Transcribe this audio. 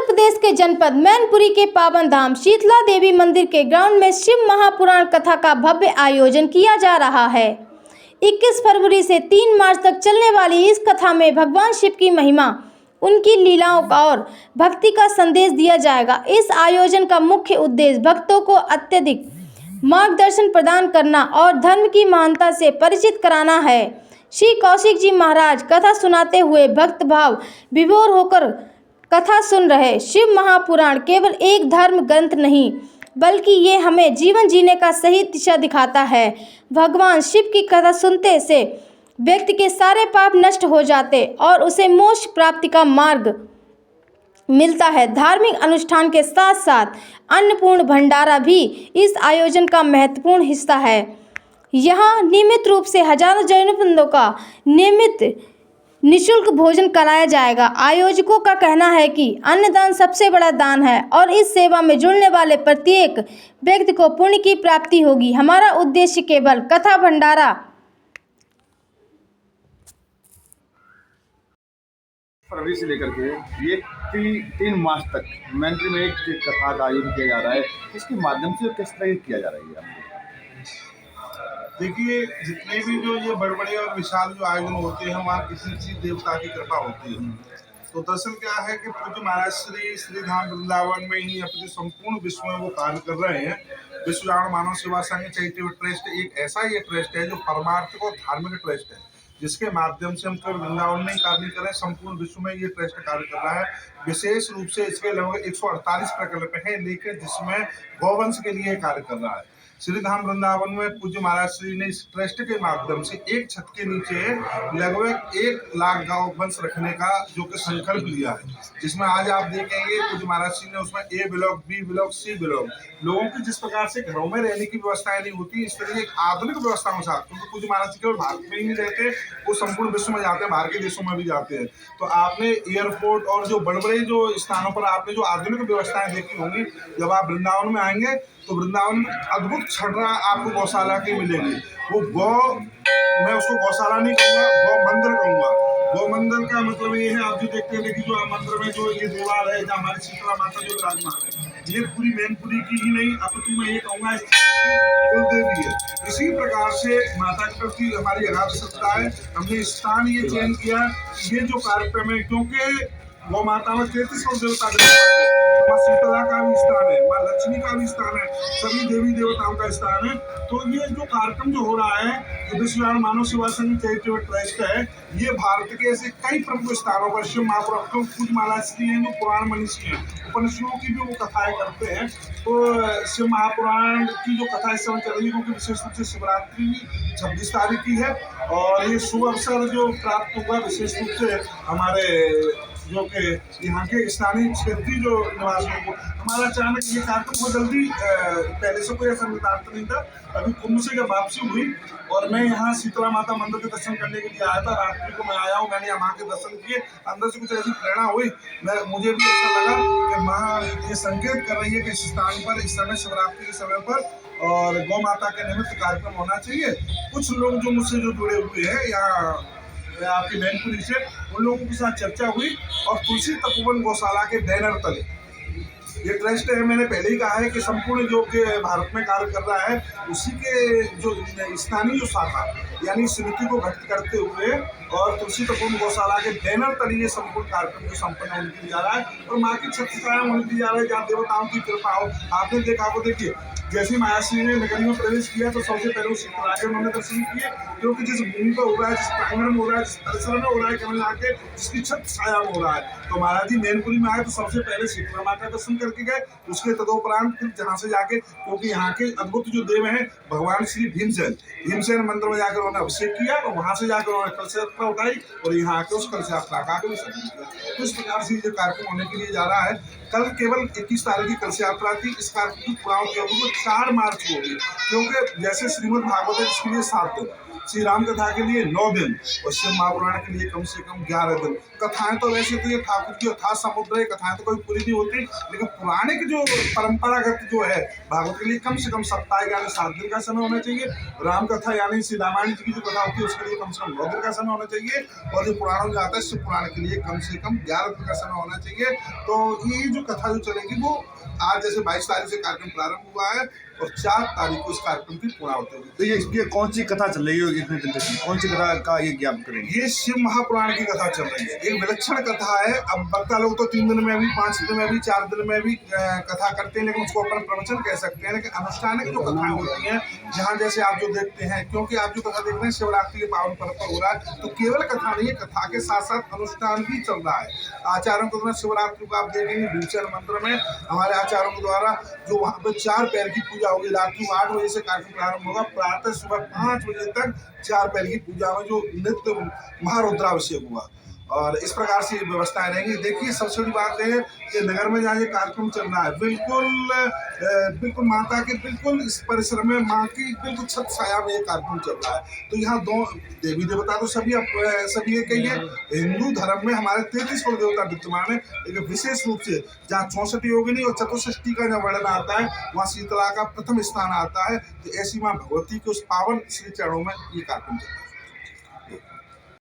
प्रदेश के जनपद मैनपुरी के पावन धाम शीतला देवी मंदिर के ग्राउंड में शिव महापुराण कथा का भव्य आयोजन किया जा रहा है। 21 फरवरी से 3 मार्च तक चलने वाली इस कथा में भगवान शिव की महिमा, उनकी लीलाओं का और भक्ति का संदेश दिया जाएगा। इस आयोजन का मुख्य उद्देश्य भक्तों को अत्यधिक मार्गदर्शन प्रदान करना और धर्म की महानता से परिचित कराना है। श्री कौशिक जी महाराज कथा सुनाते हुए भक्त भाव विभोर होकर कथा सुन रहे। शिव महापुराण केवल एक धर्म ग्रंथ नहीं, बल्कि ये हमें जीवन जीने का सही दिशा दिखाता है। भगवान शिव की कथा सुनते से व्यक्ति के सारे पाप नष्ट हो जाते और उसे मोक्ष प्राप्ति का मार्ग मिलता है। धार्मिक अनुष्ठान के साथ साथ अन्नपूर्ण भंडारा भी इस आयोजन का महत्वपूर्ण हिस्सा है। यहाँ नियमित रूप से हजारों जरूरतमंदों का निःशुल्क भोजन कराया जाएगा। आयोजकों का कहना है कि अन्नदान सबसे बड़ा दान है और इस सेवा में जुड़ने वाले प्रत्येक व्यक्ति को पुण्य की प्राप्ति होगी। हमारा उद्देश्य केवल कथा भंडारा फरवरी से लेकर के ये 3 मार्च तक मैनपुरी में एक कथा का आयोजन किया जा रहा है। इसके माध्यम से किस तरह किया जा रहा है? देखिए, जितने भी जो ये बड़े और विशाल जो आयोजन होते हैं वहाँ किसी देवता की कृपा होती है। तो दरअसल क्या है कि पूज्य महाराज श्री धाम वृंदावन में ही अपने संपूर्ण विश्व में वो कार्य कर रहे हैं। विश्वजाण मानव सेवा संघ चैरिटेबल ट्रस्ट एक ऐसा ये ट्रस्ट है जो परमार्थिक और धार्मिक ट्रस्ट है, जिसके माध्यम से हम केवल वृंदावन में ही कार्य नहीं कर रहे हैं, संपूर्ण विश्व में ये ट्रस्ट कार्य कर रहा है। विशेष रूप से इसके लगभग 148 प्रकल्प हैं, लेकिन जिसमें गौवंश के लिए कार्य कर रहा है। श्री धाम वृंदावन में पूज्य महाराज श्री ने इस ट्रस्ट के माध्यम से एक छत के नीचे लगभग 1 लाख गौवंश रखने का जो कि संकल्प लिया है, जिसमें आज आप देखेंगे पूज्य महाराज श्री ने उसमें A block, B block, C block, लोगों की जिस प्रकार से घरों में रहने की व्यवस्थाएं नहीं होती, इस तरह एक आधुनिक व्यवस्था के साथ, क्योंकि पूज्य महाराज जी केवल भारत में ही नहीं रहते, वो संपूर्ण विश्व में जाते हैं, बाहर के देशों में भी जाते हैं। तो आपने एयरपोर्ट और जो बड़े बड़े जो स्थानों पर आपने जो आधुनिक व्यवस्थाएं देखी होंगी, जब आप वृंदावन में आएंगे तो वृंदावन में अद्भुत छटा आपको गौशाला की मिलेगी। वो मैं उसको गौशाला नहीं कहूँगा, गौ मंदिर कहूँगा। गौ मंदिर का मतलब ये है, आप जो देखते हैं कि जो मंदिर में जो ये दीवार है जहाँ हमारी शीतला माता जो विराजमान है, ये पूरी मैनपुरी की ही नहीं, अपितु मैं ये कहूँगा कुलदेवी है। इसी प्रकार से माता के प्रति हमारी अगाध श्रद्धा है। हमने स्थान ये चयन किया, ये जो कार्यक्रम है, क्योंकि गौ माता में 33 देवता माँ शीतला का भी स्थान है, माँ लक्ष्मी का भी स्थान है, सभी देवी देवताओं का स्थान है। तो ये जो कार्यक्रम जो हो रहा है, जो विश्वजाण मानव सेवा संघ चैरिटेबल ट्रस्ट है, ये भारत के ऐसे कई प्रमुख स्थानों पर शिव महापुराण, पूज्य महाराज श्री हैं जो पुराण मनीषी हैं, उपनिषदों की भी वो कथाएं करते हैं। तो शिव महापुराण की जो कथा इस समय चल रही है, क्योंकि विशेष रूप से शिवरात्रि भी 26 तारीख की है और ये शुभ अवसर जो प्राप्त होगा विशेष रूप से हमारे जो कि यहाँ के स्थानीय क्षेत्रीय जो निवासियों को। हमारा अचानक ये कार्यक्रम बहुत जल्दी, पहले से कोई ऐसा निर्धारित नहीं था। अभी कुंभ से जब वापसी हुई और मैं यहाँ शीतला माता मंदिर के दर्शन करने के लिए आया था, रात्रि को मैं आया हूँ, मैंने यहाँ के दर्शन किए, अंदर से कुछ ऐसी प्रेरणा हुई, मुझे भी ऐसा लगा कि माँ ये संकेत कर रही है कि इस स्थान पर इस समय शिवरात्रि के समय पर और गौ माता के निमित्त कार्यक्रम होना चाहिए। कुछ लोग जो मुझसे जो जुड़े हुए हैं यहाँ आपकी मैनपुरी से, उन लोगों के साथ चर्चा हुई और तुलसी तपोवन गौशाला के बैनर तले ये ट्रस्ट है। मैंने पहले ही कहा है कि संपूर्ण जो कि भारत में कार्य कर रहा है, उसी के जो स्थानीय जो शाखा यानी समिति को घटित करते हुए और तुलसी तपोवन गौशाला के बैनर तले ये संपूर्ण कार्यक्रम जो संपन्न होने के लिए जा रहा है और माँ की छत्र छाया होने के लिए जा रहा है, जहाँ देवताओं की कृपा हो। आपने देखा को देखिए, जैसे महाराष्ट्र ने नगरी में प्रवेश किया तो सबसे पहले शीतला के उन्होंने दर्शन किए, क्योंकि जिस भूमि पर हो रहा है, जिस प्रांगण में हो रहा है, जिस परिसर में हो रहा है, केवल आके जिसकी छत छाया में हो रहा है। तो महाराज जी मैनपुरी में आए तो सबसे पहले शीतला माता का दर्शन करके गए, उसके तदोपरांत फिर जहाँ से जाके, क्योंकि यहाँ के अद्भुत जो देव हैं भगवान श्री भीमसेन मंदिर में जाकर उन्होंने अभिषेक किया और वहाँ से जाकर उन्होंने कलश यात्रा उठाई और यहाँ आके उस कलश यात्रा का विसर्जन किया। तो इस प्रकार से ये कार्यक्रम होने के लिए जा रहा है। कल केवल 21 तारीख की कलश यात्रा थी, इस कार्यक्रम की पूर्णाहुति होगी वो 4 मार्च को होगी, क्योंकि जैसे श्रीमद् भागवत है जिसके लिए 7 दिन, श्री राम कथा के लिए 9 दिन और शिव महापुराण के लिए कम से कम 11 दिन। कथाएं तो वैसे तो ये ठाकुर की अथाह समुद्र है, कथाएं तो कोई पूरी नहीं होती, लेकिन पुराने की जो परंपरागत जो है भागवत के लिए कम से कम साप्ताहिक यानी 7 दिन का समय होना चाहिए। राम कथा यानी श्री रामायण जी की जो कथा होती है उसके लिए कम से कम 9 दिन का समय होना चाहिए, और जो पुराणों में आता है शिव पुराण के लिए कम से कम 11 दिन का समय होना चाहिए। तो ये जो कथा जो चलेगी वो आज जैसे 22 तारीख से कार्यक्रम प्रारंभ हुआ है और 4 तारीख को इस कार्यक्रम की पूर्णाहुति होगी। तो ये कौन सी कथा चल रही है इतने दिन तक? कौन सी कथा का ये ज्ञापन करेंगे? ये शिव महापुराण की कथा चल रही है, एक विलक्षण कथा है। अब वक्ता लोग तो 3 दिन में भी, 5 दिन में भी, 4 दिन में भी कथा करते हैं, लेकिन उसको अपन प्रवचन कह सकते हैं। लेकिन अनुष्ठानिक जो कथाएं होती हैं, जहाँ जैसे आप जो देखते हैं, क्योंकि आप जो कथा देख रहे हैं शिवरात्रि के पावन पर्व पर हो रहा है, तो केवल कथा नहीं है, कथा के साथ साथ अनुष्ठान भी चल रहा है। आचार्यों के द्वारा शिवरात्रि को आप देखेंगे भूचर मंत्र में हमारे आचार्यों के द्वारा जो वहाँ पे 4 पैर की पूजा होगी। रात्रि 8 बजे से कार्यक्रम प्रारंभ होगा, प्रातः सुबह 5 बजे तक 4 पैर की पूजा में जो नित्य महारुद्राभिषेक हुआ, और इस प्रकार से व्यवस्थाएं रहेंगी। देखिए सबसे बड़ी बात है कि नगर में जहाँ ये कार्यक्रम चल रहा है, बिल्कुल माता के बिल्कुल इस परिसर में माँ की बिल्कुल छत छाया में ये कार्यक्रम चल रहा है। तो यहाँ 2 देवी देवता तो सभी एक ही है। हिंदू धर्म में हमारे 33 कुल देवता विद्यमान है, लेकिन विशेष रूप से जहाँ 64 योगिनी और चतुष्षष्ठी का जब वर्णन आता है वहाँ शीतला का प्रथम स्थान आता है। तो ऐसी माँ भगवती के उस पावन श्री चरणों में ये कार्यक्रम चल रहा है।